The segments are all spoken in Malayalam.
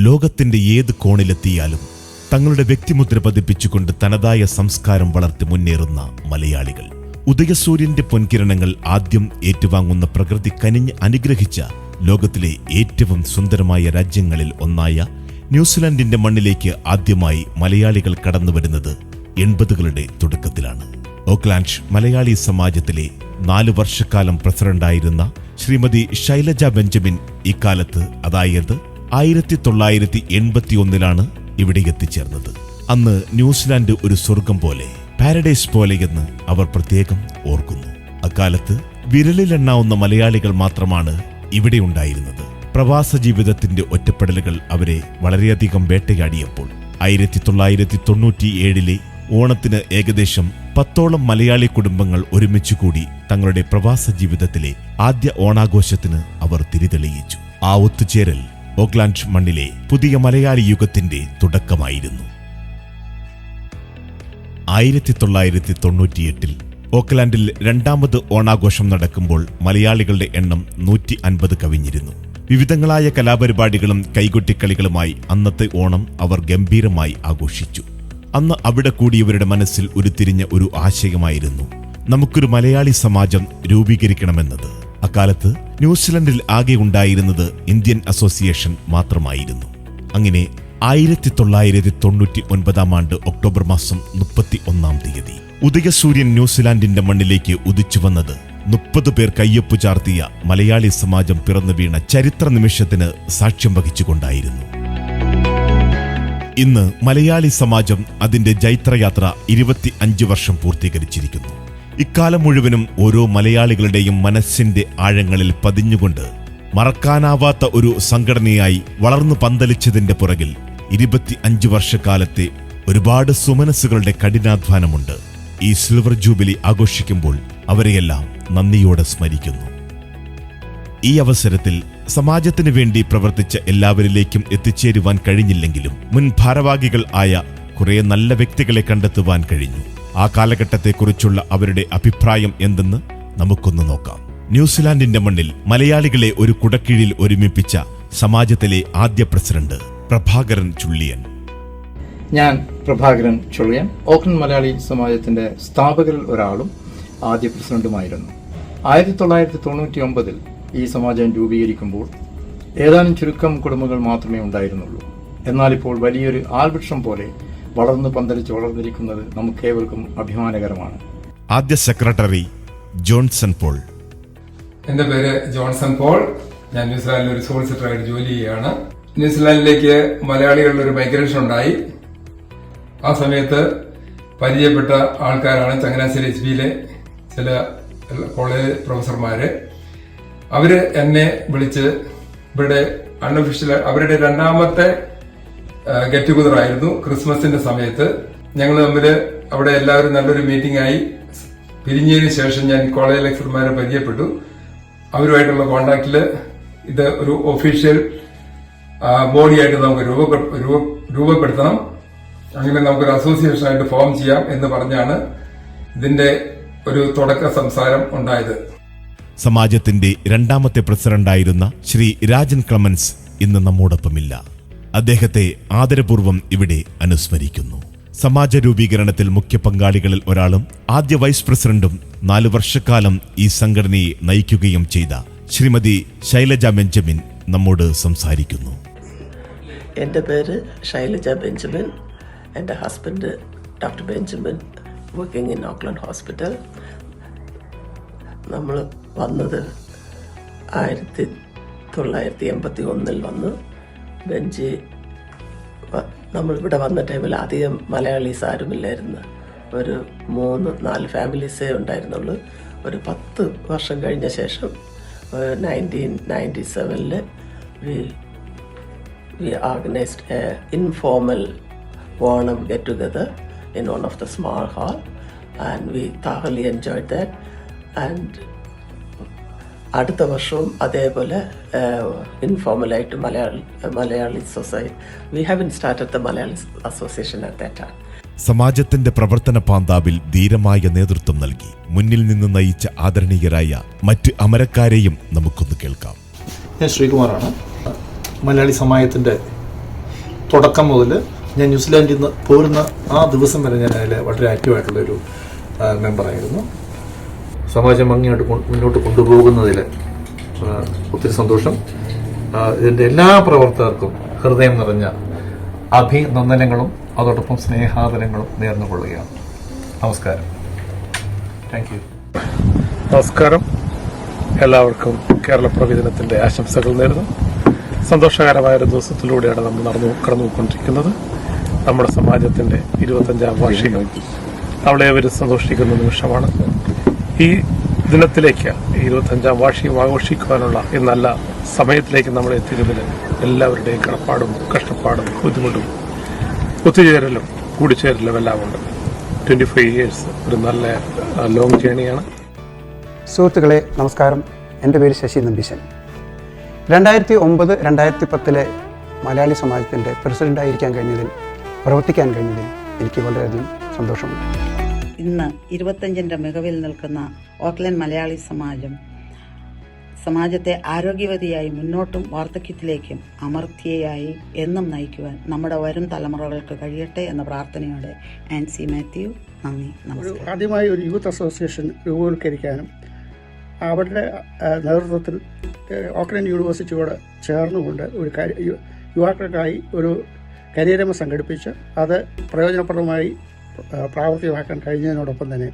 ലോകത്തിന്റെ ഏത് കോണിലെത്തിയാലും തങ്ങളുടെ വ്യക്തിമുദ്ര പതിപ്പിച്ചുകൊണ്ട് തനതായ സംസ്കാരം വളർത്തി മുന്നേറുന്ന മലയാളികൾ. ഉദയസൂര്യന്റെ പൊൻകിരണങ്ങൾ ആദ്യം ഏറ്റുവാങ്ങുന്ന പ്രകൃതി കനിഞ്ഞ് അനുഗ്രഹിച്ച ലോകത്തിലെ ഏറ്റവും സുന്ദരമായ രാജ്യങ്ങളിൽ ഒന്നായ ന്യൂസിലാൻഡിന്റെ മണ്ണിലേക്ക് ആദ്യമായി മലയാളികൾ കടന്നുവരുന്നത് 80കളുടെ തുടക്കത്തിലാണ്. ഓക്ലാൻഡ് മലയാളി സമാജത്തിലെ 4 വർഷക്കാലം പ്രസിഡന്റായിരുന്ന ശ്രീമതി ശൈലജ ബെഞ്ചമിൻ ഇക്കാലത്ത്, അതായത് 1981 ഇവിടെ എത്തിച്ചേർന്നത്. അന്ന് ന്യൂസിലാൻഡ് ഒരു സ്വർഗം പോലെ, പാരഡൈസ് പോലെയെന്ന് അവർ പ്രത്യേകം ഓർക്കുന്നു. അക്കാലത്ത് വിരലിലെണ്ണാവുന്ന മലയാളികൾ മാത്രമാണ് ഇവിടെ ഉണ്ടായിരുന്നത്. പ്രവാസ ജീവിതത്തിന്റെ ഒറ്റപ്പെടലുകൾ അവരെ വളരെയധികം വേട്ടയാടിയപ്പോൾ 1997 ഓണത്തിന് ഏകദേശം 10ഓളം മലയാളി കുടുംബങ്ങൾ ഒരുമിച്ചുകൂടി തങ്ങളുടെ പ്രവാസ ജീവിതത്തിലെ ആദ്യ ഓണാഘോഷത്തിന് അവർ തിരിതെളിയിച്ചു. ആ ഒത്തുചേരൽ ഓക്ലാൻഡ് മണ്ണിലെ പുതിയ മലയാളി യുഗത്തിന്റെ തുടക്കമായിരുന്നു. 1998 ഓക്ലാൻഡിൽ രണ്ടാമത് ഓണാഘോഷം നടക്കുമ്പോൾ മലയാളികളുടെ എണ്ണം 150 കവിഞ്ഞിരുന്നു. വിവിധങ്ങളായ കലാപരിപാടികളും കൈകൊട്ടിക്കളികളുമായി അന്നത്തെ ഓണം അവർ ഗംഭീരമായി ആഘോഷിച്ചു. അന്ന് അവിടെ കൂടിയവരുടെ മനസ്സിൽ ഉരുത്തിരിഞ്ഞ ഒരു ആശയമായിരുന്നു നമുക്കൊരു മലയാളി സമാജം രൂപീകരിക്കണമെന്നത്. അക്കാലത്ത് ന്യൂസിലൻഡിൽ ആകെ ഉണ്ടായിരുന്നത് ഇന്ത്യൻ അസോസിയേഷൻ മാത്രമായിരുന്നു. അങ്ങനെ 1999 ഒക്ടോബർ മാസം 31 ഉദയസൂര്യൻ ന്യൂസിലാൻഡിന്റെ മണ്ണിലേക്ക് ഉദിച്ചു വന്നത് 30 പേർ കയ്യൊപ്പു ചാർത്തിയ മലയാളി സമാജം പിറന്നു വീണ ചരിത്ര നിമിഷത്തിന് സാക്ഷ്യം വഹിച്ചുകൊണ്ടായിരുന്നു. ഇന്ന് മലയാളി സമാജം അതിന്റെ ജൈത്രയാത്ര 25 വർഷം പൂർത്തീകരിച്ചിരിക്കുന്നു. ഇക്കാലം മുഴുവനും ഓരോ മലയാളികളുടെയും മനസ്സിന്റെ ആഴങ്ങളിൽ പതിഞ്ഞുകൊണ്ട് മറക്കാനാവാത്ത ഒരു സംഘടനയായി വളർന്നു പന്തലിച്ചതിന്റെ പുറകിൽ 25 വർഷക്കാലത്തെ ഒരുപാട് സുമനസ്സുകളുടെ കഠിനാധ്വാനമുണ്ട്. ഈ സിൽവർ ജൂബിലി ആഘോഷിക്കുമ്പോൾ അവരെയെല്ലാം നന്ദിയോടെ സ്മരിക്കുന്നു. ഈ അവസരത്തിൽ സമാജത്തിനു വേണ്ടി പ്രവർത്തിച്ച എല്ലാവരിലേക്കും എത്തിച്ചേരുവാൻ കഴിഞ്ഞില്ലെങ്കിലും മുൻ ഭാരവാഹികൾ ആയ കുറെ നല്ല വ്യക്തികളെ കണ്ടെത്തുവാൻ കഴിഞ്ഞു. ആ കാലഘട്ടത്തെക്കുറിച്ചുള്ള അവരുടെ അഭിപ്രായം എന്തെന്ന് നമുക്കൊന്ന് നോക്കാം. ന്യൂസിലാൻഡിന്റെ മണ്ണിൽ മലയാളികളെ ഒരു കുടക്കീഴിൽ ഒരുമിപ്പിച്ച സമാജത്തിലെ ആദ്യ പ്രസിഡന്റ് പ്രഭാകരൻ ചുള്ളിയൻ. ഞാൻ പ്രഭാകരൻ ചുള്ളിയൻ, ഓക്ലൻഡ് മലയാളി സമാജത്തിന്റെ സ്ഥാപകരിൽ ഒരാളും ആദ്യ പ്രസിഡന്റുമായിരുന്നു. 1999 ഈ സമാജം രൂപീകരിക്കുമ്പോൾ ഏതാനും ചുരുക്കം കുടുംബങ്ങൾ മാത്രമേ ഉണ്ടായിരുന്നുള്ളൂ. എന്നാൽ ഇപ്പോൾ വലിയൊരു ആൽവൃക്ഷം പോലെ വളർന്നു പന്തലിച്ച് വളർന്നിരിക്കുന്നത് നമുക്കേവർക്കും അഭിമാനകരമാണ്. ആദ്യ സെക്രട്ടറി ജോൺസൺ പോൾ. എന്റെ പേര് ജോൺസൺ പോൾ. ഞാൻ ന്യൂസിലാൻഡിൽ ഒരു സോളിസിറ്ററായിട്ട് ജോലി ചെയ്യുകയാണ്. ന്യൂസിലാൻഡിലേക്ക് മലയാളികളുടെ ഒരു മൈഗ്രേഷൻ ഉണ്ടായി. ആ സമയത്ത് പരിചയപ്പെട്ട ആൾക്കാരാണ് ചങ്ങനാശ്ശേരി HBയിലെ ചില കോളേജ് പ്രൊഫസർമാര്. അവര് എന്നെ വിളിച്ച് ഇവിടെ അൺഒഫീഷ്യൽ അവരുടെ രണ്ടാമത്തെ ഗെറ്റ് ടുഗദർ ആയിരുന്നു ക്രിസ്മസിന്റെ സമയത്ത്. ഞങ്ങൾ തമ്മിൽ അവിടെ എല്ലാവരും നല്ലൊരു മീറ്റിംഗ് ആയി. പിരിഞ്ഞതിന് ശേഷം ഞാൻ കോളേജ് ലെക്ചർമാരെ പരിചയപ്പെട്ടു. അവരുമായിട്ടുള്ള കോണ്ടാക്റ്റില് ഇത് ഒരു ഒഫീഷ്യൽ ബോഡിയായിട്ട് നമുക്ക് രൂപപ്പെടുത്തണം, അങ്ങനെ നമുക്കൊരു അസോസിയേഷനായിട്ട് ഫോം ചെയ്യാം എന്ന് പറഞ്ഞാണ് ഇതിന്റെ ഒരു തുടക്ക സംസാരം ഉണ്ടായത്. സമാജത്തിന്റെ രണ്ടാമത്തെ പ്രസിഡന്റായിരുന്ന ശ്രീ രാജൻ ക്ലമൻസ് ഇന്ന് നമ്മോടൊപ്പമില്ല. അദ്ദേഹത്തെ ആദരപൂർവ്വം ഇവിടെ അനുസ്മരിക്കുന്നു. സമാജ രൂപീകരണത്തിൽ മുഖ്യ പങ്കാളികളിൽ ഒരാളും ആദ്യ വൈസ് പ്രസിഡന്റും 4 വർഷക്കാലം ഈ സംഘടനയെ നയിക്കുകയും ചെയ്ത ശ്രീമതി ശൈലജ ബെഞ്ചമിൻ നമ്മോട് സംസാരിക്കുന്നു. എൻ്റെ പേര് ശൈലജ ബെഞ്ചമിൻ. എൻ്റെ husband doctor Benjamin, working in Auckland hospital. നമ്മൾ വന്നത് 1981 വന്നു. ബെഞ്ച് നമ്മളിവിടെ വന്ന ടൈമിൽ അധികം മലയാളീസ് ആരുമില്ലായിരുന്നു. ഒരു 3-4 ഫാമിലീസേ ഉണ്ടായിരുന്നുള്ളൂ. ഒരു 10 വർഷം കഴിഞ്ഞ ശേഷം 1997 we organized an informal Onam get-together in one of the small hall, and we thoroughly enjoyed that. And അടുത്ത വർഷവും അതേപോലെ ഇൻഫോർമലായിട്ട് Malayali society, we haven't started the Malayali association at that time. സമാജത്തിന്റെ പ്രവർത്തന പാന്താവിൽ ധീരമായ നേതൃത്വം നൽകി മുന്നിൽ നിന്ന് നയിച്ച ആദരണീയരായ മറ്റ് അമരക്കാരെയും നമുക്കൊന്ന് കേൾക്കാം. ഞാൻ ശ്രീകുമാറാണ്. മലയാളി സമാജത്തിൻ്റെ തുടക്കം മുതൽ ഞാൻ ന്യൂസിലാൻഡിൽ നിന്ന് പോരുന്ന ആ ദിവസം വരെ ഞാൻ അതിൽ വളരെ ആക്റ്റീവായിട്ടുള്ളൊരു മെമ്പറായിരുന്നു. സമാജം ഭംഗിയായിട്ട് മുന്നോട്ട് കൊണ്ടുപോകുന്നതിൽ ഒത്തിരി സന്തോഷം. ഇതിൻ്റെ എല്ലാ പ്രവർത്തകർക്കും ഹൃദയം നിറഞ്ഞ അഭിനന്ദനങ്ങളും അതോടൊപ്പം സ്നേഹാദരങ്ങളും നേർന്നുകൊള്ളുകയാണ്. നമസ്കാരം. Thank you. നമസ്കാരം. എല്ലാവർക്കും കേരളപ്പിറവി ദിനത്തിൻ്റെ ആശംസകൾ നേരുന്നു. സന്തോഷകരമായൊരു ദിവസത്തിലൂടെയാണ് നമ്മൾ കടന്നുപോയിക്കൊണ്ടിരിക്കുന്നത്. നമ്മുടെ സമാജത്തിൻ്റെ 25ാം വാർഷികം നമ്മളേവരും സന്തോഷിക്കുന്ന നിമിഷമാണ്. ഈ ദിനത്തിലേക്ക് 25ാം വാർഷികം ആഘോഷിക്കുവാനുള്ള ഈ നല്ല സമയത്തിലേക്ക് നമ്മൾ എത്തിയതിൽ എല്ലാവരുടെയും കടപ്പാടും കഷ്ടപ്പാടും ബുദ്ധിമുട്ടും ഒത്തുചേരലും കൂടിച്ചേരലും എല്ലാം ഉണ്ട്. 25 years ഒരു നല്ല ലോങ് ജേണിയാണ്. സുഹൃത്തുക്കളെ നമസ്കാരം. എൻ്റെ പേര് ശശി നമ്പീശൻ. 2009-2010 മലയാളി സമാജത്തിൻ്റെ പ്രസിഡൻ്റായിരിക്കാൻ കഴിഞ്ഞതിൽ, പ്രവർത്തിക്കാൻ കഴിഞ്ഞതിൽ എനിക്ക് വളരെയധികം സന്തോഷമുണ്ട്. ഇന്ന് 25ൻ്റെ മികവിൽ നിൽക്കുന്ന ഓക്ലൻഡ് മലയാളി സമാജത്തെ ആരോഗ്യവതിയായി മുന്നോട്ടും വാർദ്ധക്യത്തിലേക്കും അമർത്യയായി എന്നും നയിക്കുവാൻ നമ്മുടെ വരും തലമുറകൾക്ക് കഴിയട്ടെ എന്ന പ്രാർത്ഥനയോടെ ആൻസി മാത്യു. നന്ദി, നമസ്കാരം. ആദ്യമായി ഒരു യൂത്ത് അസോസിയേഷൻ രൂപവൽക്കരിക്കാനും അവരുടെ നേതൃത്വത്തിൽ ഓക്ലൻഡ് യൂണിവേഴ്സിറ്റിയോട് ചേർന്നുകൊണ്ട് ഒരു യുവാക്കൾക്കായി ഒരു കരിയരമ സംഘടിപ്പിച്ച് അത് പ്രയോജനപ്രദമായി പ്രാവർത്തികമാക്കാൻ കഴിഞ്ഞതിനോടൊപ്പം തന്നെ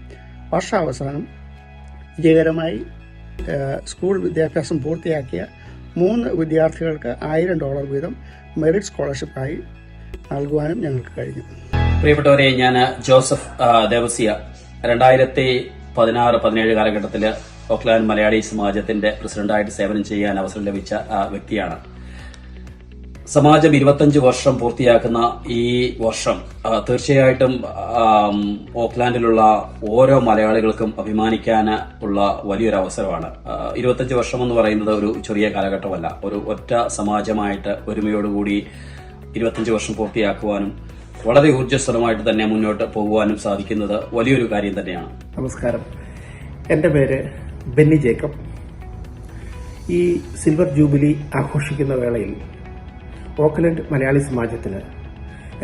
വർഷാവസാനം വിജയകരമായി സ്കൂൾ വിദ്യാഭ്യാസം പൂർത്തിയാക്കിയ 3 വിദ്യാർത്ഥികൾക്ക് $1000 വീതം മെറിറ്റ് സ്കോളർഷിപ്പായി നൽകുവാനും ഞങ്ങൾക്ക് കഴിഞ്ഞു. പ്രിയപ്പെട്ടവരെ, ഞാൻ ജോസഫ് ദേവസിയ 2016-17 കാലഘട്ടത്തിൽ ഓക്ലാൻഡ് മലയാളി സമാജത്തിന്റെ പ്രസിഡന്റായിട്ട് സേവനം ചെയ്യാൻ അവസരം ലഭിച്ച വ്യക്തിയാണ്. സമാജം 25 വർഷം പൂർത്തിയാക്കുന്ന ഈ വർഷം തീർച്ചയായിട്ടും ഓക്ലാൻഡിലുള്ള ഓരോ മലയാളികൾക്കും അഭിമാനിക്കാൻ ഉള്ള വലിയൊരു അവസരമാണ്. 25 വർഷം എന്ന് പറയുന്നത് ഒരു ചെറിയ കാലഘട്ടമല്ല. ഒരു ഒറ്റ സമാജമായിട്ട് ഒരുമയോടുകൂടി 25 വർഷം പൂർത്തിയാക്കുവാനും വളരെ ഊർജ്ജസ്വലമായിട്ട് തന്നെ മുന്നോട്ട് പോകുവാനും സാധിക്കുന്നത് വലിയൊരു കാര്യം തന്നെയാണ്. നമസ്കാരം. എൻ്റെ പേര് ബെന്നി ജേക്കബ്. ഈ സിൽവർ ജൂബിലി ആഘോഷിക്കുന്ന വേളയിൽ ഓക്ലൻഡ് മലയാളി സമാജത്തിന്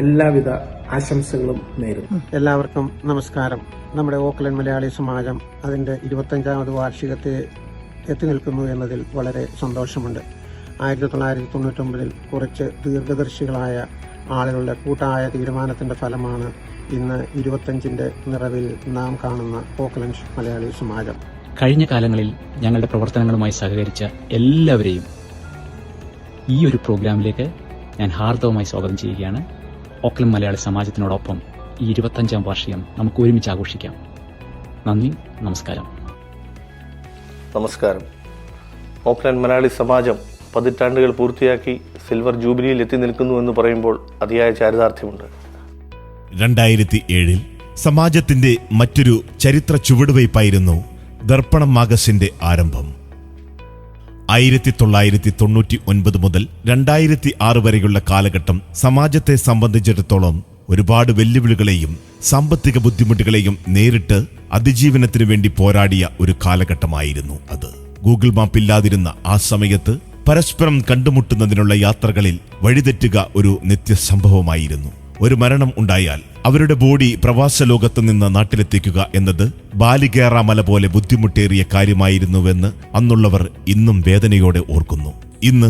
എല്ലാവിധ ആശംസകളും നേരുന്നു. എല്ലാവർക്കും നമസ്കാരം. നമ്മുടെ ഓക്ലൻഡ് മലയാളി സമാജം അതിൻ്റെ 25ാമത് വാർഷികത്തെ എത്തി നിൽക്കുന്നു എന്നതിൽ വളരെ സന്തോഷമുണ്ട്. 1999 കുറച്ച് ദീർഘദർശികളായ ആളുകളുടെ കൂട്ടായ തീരുമാനത്തിൻ്റെ ഫലമാണ് ഇന്ന് 25ൻ്റെ നിറവിൽ നാം കാണുന്ന ഓക്ലൻഡ് മലയാളി സമാജം. കഴിഞ്ഞ കാലങ്ങളിൽ ഞങ്ങളുടെ പ്രവർത്തനങ്ങളുമായി സഹകരിച്ച എല്ലാവരെയും ഈ ഒരു പ്രോഗ്രാമിലേക്ക് ഞാൻ ഹാർദവമായി സ്വാഗതം ചെയ്യുകയാണ്. ഓക്ലൻഡ് മലയാളി സമാജത്തിനോടൊപ്പം ഈ 25ാം വാർഷികം നമുക്ക് ഒരുമിച്ച് ആഘോഷിക്കാം. നന്ദി, നമസ്കാരം. നമസ്കാരം. ഓക്ലൻഡ് മലയാളി സമാജം 10 പതിറ്റാണ്ടുകൾ പൂർത്തിയാക്കി സിൽവർ ജൂബിലിയിൽ എത്തി നിൽക്കുന്നു എന്ന് പറയുമ്പോൾ അതിയായ ചാരിതാർത്ഥ്യമുണ്ട്. 2007 സമാജത്തിന്റെ മറ്റൊരു ചരിത്ര ചുവടുവയ്പായിരുന്നു ദർപ്പണം മാഗസിന്റെ ആരംഭം. 1999 മുതൽ 2006 വരെയുള്ള കാലഘട്ടം സമാജത്തെ സംബന്ധിച്ചിടത്തോളം ഒരുപാട് വെല്ലുവിളികളെയും സാമ്പത്തിക ബുദ്ധിമുട്ടുകളെയും നേരിട്ട് അതിജീവനത്തിനു വേണ്ടി പോരാടിയ ഒരു കാലഘട്ടമായിരുന്നു അത്. ഗൂഗിൾ മാപ്പ് ഇല്ലാതിരുന്ന ആ സമയത്ത് പരസ്പരം കണ്ടുമുട്ടുന്നതിനുള്ള യാത്രകളിൽ വഴിതെറ്റുക ഒരു നിത്യസംഭവമായിരുന്നു. ഒരു മരണം ഉണ്ടായാൽ അവരുടെ ബോഡി പ്രവാസ ലോകത്ത് നിന്ന് നാട്ടിലെത്തിക്കുക എന്നത് ബാലികേറാമല പോലെ ബുദ്ധിമുട്ടേറിയ കാര്യമായിരുന്നുവെന്ന് അന്നുള്ളവർ ഇന്നും വേദനയോടെ ഓർക്കുന്നു. ഇന്ന്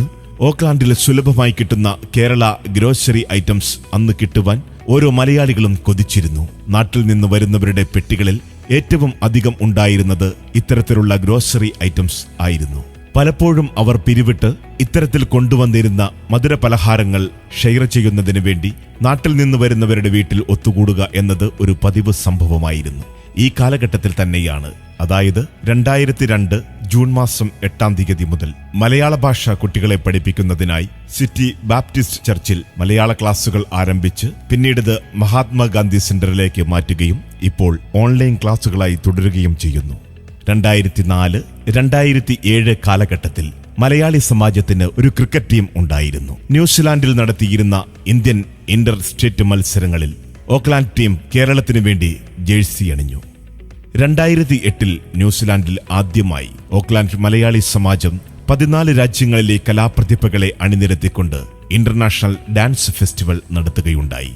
ഓക്ലാൻഡിൽ സുലഭമായി കിട്ടുന്ന കേരള ഗ്രോസറി ഐറ്റംസ് അന്ന് കിട്ടുവാൻ ഓരോ മലയാളികളും കൊതിച്ചിരുന്നു. നാട്ടിൽ നിന്ന് വരുന്നവരുടെ പെട്ടികളിൽ ഏറ്റവും അധികം ഉണ്ടായിരുന്നത് ഇത്തരത്തിലുള്ള ഗ്രോസറി ഐറ്റംസ് ആയിരുന്നു. പലപ്പോഴും അവർ പിരിവിട്ട് ഇത്തരത്തിൽ കൊണ്ടുവന്നിരുന്ന മധുര പലഹാരങ്ങൾ ഷെയർ ചെയ്യുന്നതിന് വേണ്ടി നാട്ടിൽ നിന്ന് വരുന്നവരുടെ വീട്ടിൽ ഒത്തുകൂടുക എന്നത് ഒരു പതിവ് സംഭവമായിരുന്നു. ഈ കാലഘട്ടത്തിൽ തന്നെയാണ്, അതായത് 2002 ജൂൺ മാസം 8-ാം തീയതി മുതൽ മലയാള ഭാഷ കുട്ടികളെ പഠിപ്പിക്കുന്നതിനായി സിറ്റി ബാപ്റ്റിസ്റ്റ് ചർച്ചിൽ മലയാള ക്ലാസുകൾ ആരംഭിച്ച് പിന്നീട് മഹാത്മാഗാന്ധി സെന്ററിലേക്ക് മാറ്റുകയും ഇപ്പോൾ ഓൺലൈൻ ക്ലാസുകളായി തുടരുകയും ചെയ്യുന്നു. 2004-2007 കാലഘട്ടത്തിൽ മലയാളി സമാജത്തിന് ഒരു ക്രിക്കറ്റ് ടീം ഉണ്ടായിരുന്നു. ന്യൂസിലാൻഡിൽ നടത്തിയിരുന്ന ഇന്ത്യൻ ഇന്റർ സ്റ്റേറ്റ് മത്സരങ്ങളിൽ ഓക്ലാൻഡ് ടീം കേരളത്തിനു വേണ്ടി ജേഴ്സി അണിഞ്ഞു. 2008 ന്യൂസിലാൻഡിൽ ആദ്യമായി ഓക്ലാൻഡ് മലയാളി സമാജം 14 രാജ്യങ്ങളിലെ കലാപ്രതിഭകളെ അണിനിരത്തിക്കൊണ്ട് ഇന്റർനാഷണൽ ഡാൻസ് ഫെസ്റ്റിവൽ നടത്തുകയുണ്ടായി.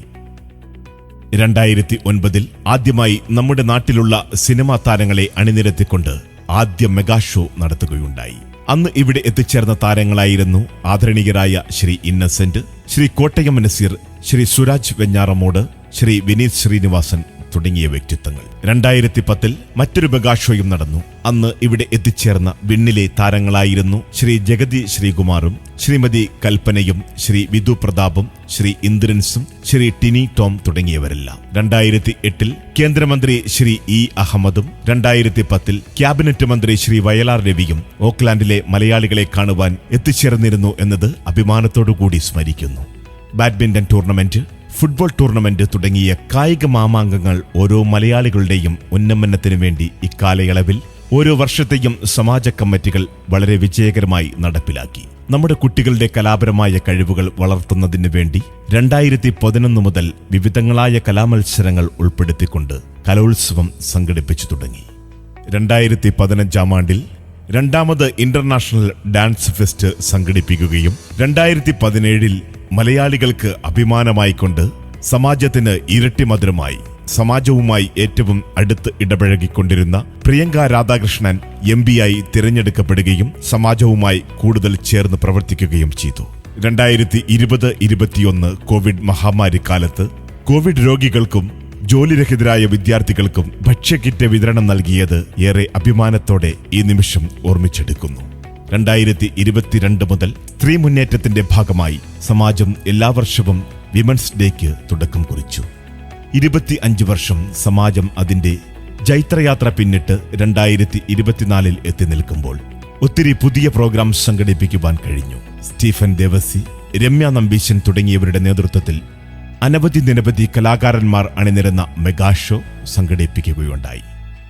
2009 ആദ്യമായി നമ്മുടെ നാട്ടിലുള്ള സിനിമാ താരങ്ങളെ അണിനിരത്തിക്കൊണ്ട് ആദ്യ മെഗാ ഷോ നടത്തുകയുണ്ടായി. അന്ന് ഇവിടെ എത്തിച്ചേർന്ന താരങ്ങളായിരുന്നു ആദരണീയരായ ശ്രീ ഇന്നസെന്റ്, ശ്രീ കോട്ടയം നസീർ, ശ്രീ സുരാജ് വെഞ്ഞാറമൂട്, ശ്രീ വിനീത് ശ്രീനിവാസൻ തുടങ്ങിയ വ്യക്തിത്വങ്ങൾ. 2010 മറ്റൊരു മെഗാഷോയും നടന്നു. അന്ന് ഇവിടെ എത്തിച്ചേർന്ന വിണ്ണിലെ താരങ്ങളായിരുന്നു ശ്രീ ജഗതി ശ്രീകുമാറും ശ്രീമതി കൽപ്പനയും ശ്രീ വിധു പ്രതാപും ശ്രീ ഇന്ദ്രൻസും ശ്രീ ടിനി ടോം തുടങ്ങിയവരെല്ലാം. 2008 കേന്ദ്രമന്ത്രി ശ്രീ ഇ അഹമ്മദും 2010 ക്യാബിനറ്റ് മന്ത്രി ശ്രീ വയലാർ രവിയും ഓക്ലാൻഡിലെ മലയാളികളെ കാണുവാൻ എത്തിച്ചേർന്നിരുന്നു എന്നത് അഭിമാനത്തോടുകൂടി സ്മരിക്കുന്നു. ബാഡ്മിന്റൺ ടൂർണമെന്റ്, ഫുട്ബോൾ ടൂർണമെന്റ് തുടങ്ങിയ കായിക മാമാങ്കങ്ങൾ ഓരോ മലയാളികളുടെയും ഉന്നമനത്തിനു വേണ്ടി ഇക്കാലയളവിൽ ഓരോ വർഷത്തെയും സമാജ കമ്മിറ്റികൾ വളരെ വിജയകരമായി നടപ്പിലാക്കി. നമ്മുടെ കുട്ടികളുടെ കലാപരമായ കഴിവുകൾ വളർത്തുന്നതിനു വേണ്ടി 2011 മുതൽ വിവിധങ്ങളായ കലാമത്സരങ്ങൾ ഉൾപ്പെടുത്തിക്കൊണ്ട് കലോത്സവം സംഘടിപ്പിച്ചു തുടങ്ങി. 2015 ആണ്ടിൽ രണ്ടാമത് ഇന്റർനാഷണൽ ഡാൻസ് ഫെസ്റ്റ് സംഘടിപ്പിക്കുകയും 2017 മലയാളികൾക്ക് അഭിമാനമായിക്കൊണ്ട് സമാജത്തിന് ഇരട്ടി മധുരമായി സമാജവുമായി ഏറ്റവും അടുത്ത് ഇടപഴകിക്കൊണ്ടിരുന്ന പ്രിയങ്ക രാധാകൃഷ്ണൻ MP ആയി തിരഞ്ഞെടുക്കപ്പെടുകയും സമാജവുമായി കൂടുതൽ ചേർന്ന് പ്രവർത്തിക്കുകയും ചെയ്തു. 2020-21 കോവിഡ് മഹാമാരി കാലത്ത് കോവിഡ് രോഗികൾക്കും ജോലിരഹിതരായ വിദ്യാർത്ഥികൾക്കും ഭക്ഷ്യക്കിറ്റ് വിതരണം നൽകിയത് ഏറെ അഭിമാനത്തോടെ ഈ നിമിഷം ഓർമ്മിച്ചെടുക്കുന്നു. 2022 മുതൽ സ്ത്രീ മുന്നേറ്റത്തിന്റെ ഭാഗമായി സമാജം എല്ലാ വർഷവും വിമൻസ് ഡേക്ക് തുടക്കം കുറിച്ചു. 25 വർഷം സമാജം അതിന്റെ ജൈത്രയാത്ര പിന്നിട്ട് 2024 എത്തി നിൽക്കുമ്പോൾ ഒത്തിരി പുതിയ പ്രോഗ്രാം സംഘടിപ്പിക്കുവാൻ കഴിഞ്ഞു. സ്റ്റീഫൻ ദേവസി, രമ്യ നമ്പീശൻ തുടങ്ങിയവരുടെ നേതൃത്വത്തിൽ നിരവധി കലാകാരന്മാർ അണിനിരന്ന മെഗാ ഷോ സംഘടിപ്പിക്കുകയുണ്ടായി.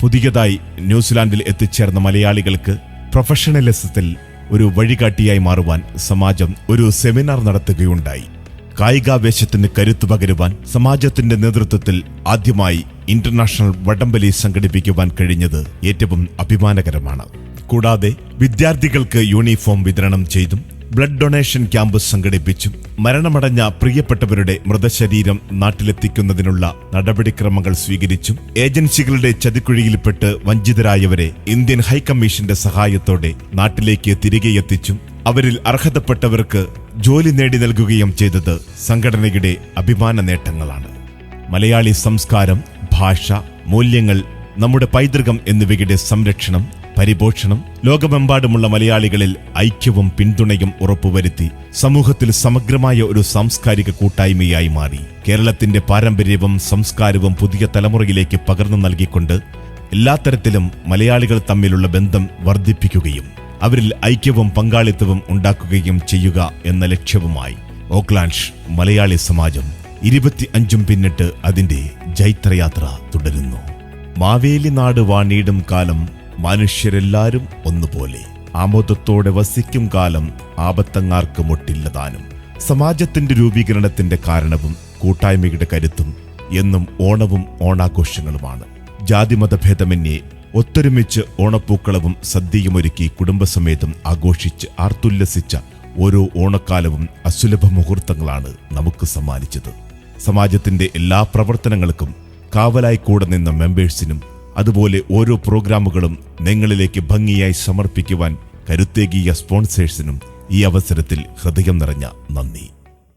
പുതിയതായി ന്യൂസിലാൻഡിൽ എത്തിച്ചേർന്ന മലയാളികൾക്ക് പ്രൊഫഷണലിസത്തിൽ ഒരു വഴികാട്ടിയായി മാറുവാൻ സമാജം ഒരു സെമിനാർ നടത്തുകയുണ്ടായി. കായികാവേശത്തിന് കരുത്തു പകരുവാൻ സമാജത്തിന്റെ നേതൃത്വത്തിൽ ആദ്യമായി ഇന്റർനാഷണൽ വടംവലി സംഘടിപ്പിക്കുവാൻ കഴിഞ്ഞത് ഏറ്റവും അഭിമാനകരമാണ്. കൂടാതെ വിദ്യാർത്ഥികൾക്ക് യൂണിഫോം വിതരണം ചെയ്തും ബ്ലഡ് ഡൊണേഷൻ ക്യാമ്പ് സംഘടിപ്പിച്ചും മരണമടഞ്ഞ പ്രിയപ്പെട്ടവരുടെ മൃതശരീരം നാട്ടിലെത്തിക്കുന്നതിനുള്ള നടപടിക്രമങ്ങൾ സ്വീകരിച്ചും ഏജൻസികളുടെ ചതിക്കുഴിയിൽപ്പെട്ട് വഞ്ചിതരായവരെ ഇന്ത്യൻ ഹൈക്കമ്മീഷന്റെ സഹായത്തോടെ നാട്ടിലേക്ക് തിരികെ എത്തിച്ചും അവരിൽ അർഹതപ്പെട്ടവർക്ക് ജോലി നേടി നൽകുകയും ചെയ്തത് സംഘടനയുടെ അഭിമാന നേട്ടങ്ങളാണ്. മലയാളി സംസ്കാരം, ഭാഷ, മൂല്യങ്ങൾ, നമ്മുടെ പൈതൃകം എന്നിവയുടെ സംരക്ഷണം, പരിപോഷണം ലോകമെമ്പാടുമുള്ള മലയാളികളിൽ ഐക്യവും പിന്തുണയും ഉറപ്പുവരുത്തി സമൂഹത്തിൽ സമഗ്രമായ ഒരു സാംസ്കാരിക കൂട്ടായ്മയായി മാറി. കേരളത്തിന്റെ പാരമ്പര്യവും സംസ്കാരവും പുതിയ തലമുറയിലേക്ക് പകർന്നു നൽകിക്കൊണ്ട് എല്ലാ തരത്തിലും മലയാളികൾ തമ്മിലുള്ള ബന്ധം വർദ്ധിപ്പിക്കുകയും അവരിൽ ഐക്യവും പങ്കാളിത്തവും ഉണ്ടാക്കുകയും ചെയ്യുക എന്ന ലക്ഷ്യവുമായി ഓക്ലാൻഡ് മലയാളി സമാജം 25 പിന്നിട്ട് അതിന്റെ ജൈത്രയാത്ര തുടരുന്നു. മാവേലി നാട് വാണീടും കാലം മനുഷ്യരെല്ലാരും ഒന്നുപോലെ, ആമോദത്തോടെ വസിക്കും കാലം ആപത്തങ്ങാർക്ക് മുട്ടില്ലതാനും. സമാജത്തിന്റെ രൂപീകരണത്തിന്റെ കാരണവും കൂട്ടായ്മയുടെ കരുത്തും എന്നും ഓണവും ഓണാഘോഷങ്ങളുമാണ്. ജാതിമതഭേദമന്യേ ഒത്തൊരുമിച്ച് ഓണപ്പൂക്കളവും സദ്യയുമൊരുക്കി കുടുംബസമേതം ആഘോഷിച്ച് ആർത്തുല്ലസിച്ച ഓരോ ഓണക്കാലവും അസുലഭ മുഹൂർത്തങ്ങളാണ് നമുക്ക് സമ്മാനിച്ചത്. സമാജത്തിന്റെ എല്ലാ പ്രവർത്തനങ്ങൾക്കും കാവലായി കൂടെ നിന്ന മെമ്പേഴ്സിനും അതുപോലെ ഓരോ പ്രോഗ്രാമുകളും നിങ്ങളിലേക്ക് ഭംഗിയായി സമർപ്പിക്കുവാൻ കരുത്തേകിയ സ്പോൺസേഴ്സിനും ഈ അവസരത്തിൽ ഹൃദയം നിറഞ്ഞ നന്ദി.